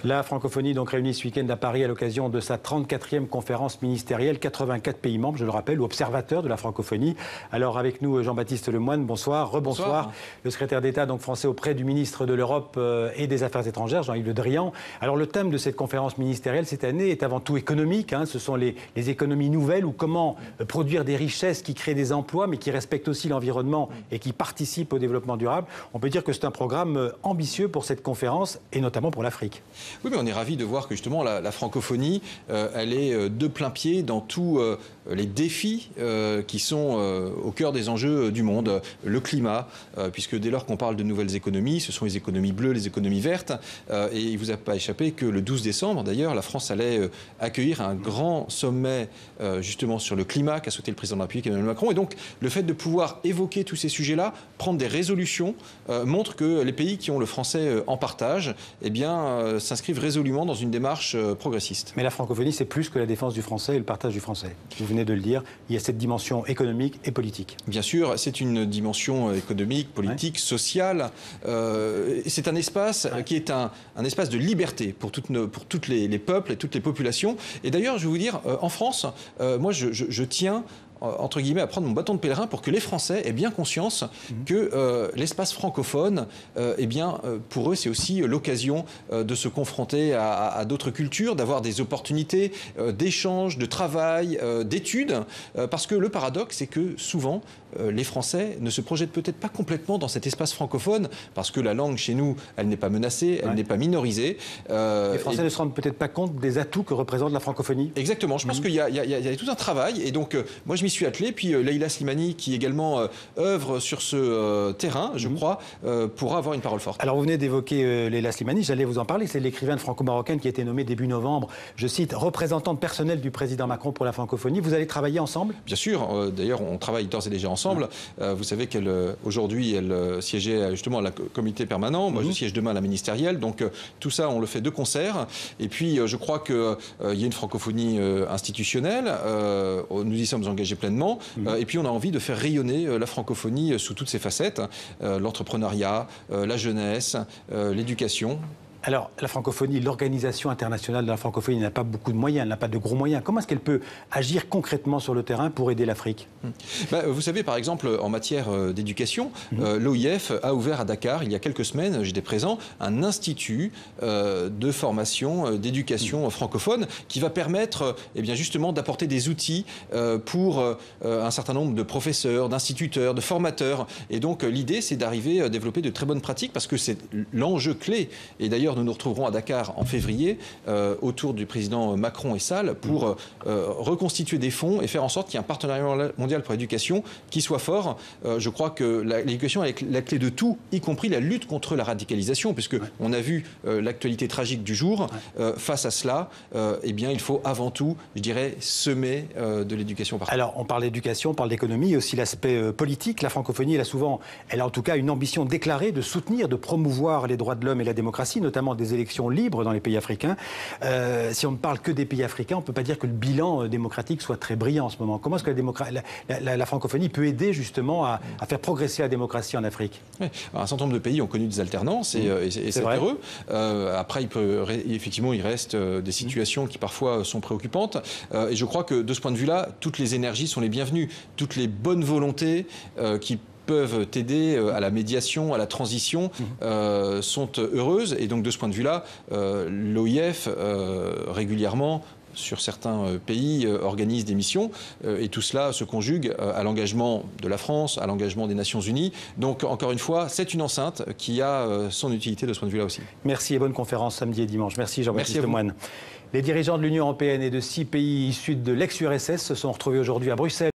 La francophonie donc réunie ce week-end à Paris à l'occasion de sa 34e conférence ministérielle, 84 pays membres, je le rappelle, ou observateurs de la francophonie. Alors avec nous Jean-Baptiste Lemoyne, bonsoir, rebonsoir. Bonsoir. Le secrétaire d'État donc français auprès du ministre de l'Europe et des Affaires étrangères, Jean-Yves Le Drian. Alors le thème de cette conférence ministérielle cette année est avant tout économique, ce sont les économies nouvelles ou comment produire des richesses qui créent des emplois mais qui respectent aussi l'environnement et qui participent au développement durable. On peut dire que c'est un programme ambitieux pour cette conférence et notamment pour l'Afrique. Oui, mais on est ravis de voir que justement la francophonie, elle est de plein pied dans tous les défis qui sont au cœur des enjeux du monde. Le climat, puisque dès lors qu'on parle de nouvelles économies, ce sont les économies bleues, les économies vertes. Et il ne vous a pas échappé que le 12 décembre, d'ailleurs, la France allait accueillir un grand sommet justement sur le climat qu'a souhaité le président de la République, Emmanuel Macron. Et donc, le fait de pouvoir évoquer tous ces sujets-là, prendre des résolutions, montre que les pays qui ont le français en partage, eh bien, s'inscrivent résolument dans une démarche progressiste. Mais la francophonie, c'est plus que la défense du français et le partage du français. Vous venez de le dire, il y a cette dimension économique et politique. Bien sûr, c'est une dimension économique, politique, sociale. C'est un espace qui est un espace de liberté pour tous les peuples et toutes les populations. Et d'ailleurs, je vais vous dire, en France, moi, je tiens entre guillemets, à prendre mon bâton de pèlerin pour que les Français aient bien conscience que l'espace francophone, eh bien, pour eux, c'est aussi l'occasion de se confronter à d'autres cultures, d'avoir des opportunités d'échange, de travail, d'études. Parce que le paradoxe, c'est que souvent, les Français ne se projettent peut-être pas complètement dans cet espace francophone, parce que la langue, chez nous, elle n'est pas menacée, elle n'est pas minorisée. Les Français ne se rendent peut-être pas compte des atouts que représente la francophonie. Exactement. Je pense qu'il y a tout un travail. Et donc, moi, je m'y suis attelé. Puis Leïla Slimani, qui également œuvre sur ce terrain, je crois, pourra avoir une parole forte. Alors, vous venez d'évoquer Leïla Slimani, j'allais vous en parler. C'est l'écrivaine franco-marocaine qui a été nommée début novembre, je cite, représentante personnelle du président Macron pour la francophonie. Vous allez travailler ensemble? Bien sûr. D'ailleurs, on travaille d'ores et déjà ensemble. Vous savez qu'aujourd'hui, elle siégeait justement à la comité permanent. Moi, je siège demain à la ministérielle. Donc, tout ça, on le fait de concert. Et puis, je crois qu'il y a une francophonie institutionnelle. Nous y sommes engagés pleinement. Et puis, on a envie de faire rayonner la francophonie sous toutes ses facettes. L'entrepreneuriat, la jeunesse, l'éducation. Alors, la francophonie, l'organisation internationale de la francophonie n'a pas beaucoup de moyens, elle n'a pas de gros moyens. Comment est-ce qu'elle peut agir concrètement sur le terrain pour aider l'Afrique? Vous savez, par exemple, en matière d'éducation, l'OIF a ouvert à Dakar, il y a quelques semaines, j'étais présent, un institut de formation, d'éducation francophone qui va permettre eh bien, justement d'apporter des outils pour un certain nombre de professeurs, d'instituteurs, de formateurs. Et donc, l'idée, c'est d'arriver à développer de très bonnes pratiques parce que c'est l'enjeu clé. Et d'ailleurs, nous nous retrouverons à Dakar en février autour du président Macron et Sall pour reconstituer des fonds et faire en sorte qu'il y ait un partenariat mondial pour l'éducation qui soit fort. Je crois que l'éducation est la clé de tout, y compris la lutte contre la radicalisation, puisque on a vu l'actualité tragique du jour. Face à cela, eh bien, il faut avant tout, je dirais, semer de l'éducation partout. Alors, on parle d'éducation, on parle d'économie, aussi l'aspect politique. La francophonie, elle a en tout cas une ambition déclarée de soutenir, de promouvoir les droits de l'homme et la démocratie, notamment des élections libres dans les pays africains. Si on ne parle que des pays africains, on ne peut pas dire que le bilan démocratique soit très brillant en ce moment. Comment est-ce que la francophonie peut aider justement à faire progresser la démocratie en Afrique? Oui. Un certain nombre de pays ont connu des alternances et c'est heureux. Après, effectivement, il reste des situations qui parfois sont préoccupantes. Et je crois que de ce point de vue-là, toutes les énergies sont les bienvenues. Toutes les bonnes volontés qui peuvent aider à la médiation, à la transition, sont heureuses. Et donc, de ce point de vue-là, l'OIF, régulièrement, sur certains pays, organise des missions. Et tout cela se conjugue à l'engagement de la France, à l'engagement des Nations Unies. Donc, encore une fois, c'est une enceinte qui a son utilité de ce point de vue-là aussi. Merci et bonne conférence samedi et dimanche. Merci Jean-Baptiste Lemoyne. Les dirigeants de l'Union européenne et de 6 pays issus de l'ex-URSS se sont retrouvés aujourd'hui à Bruxelles.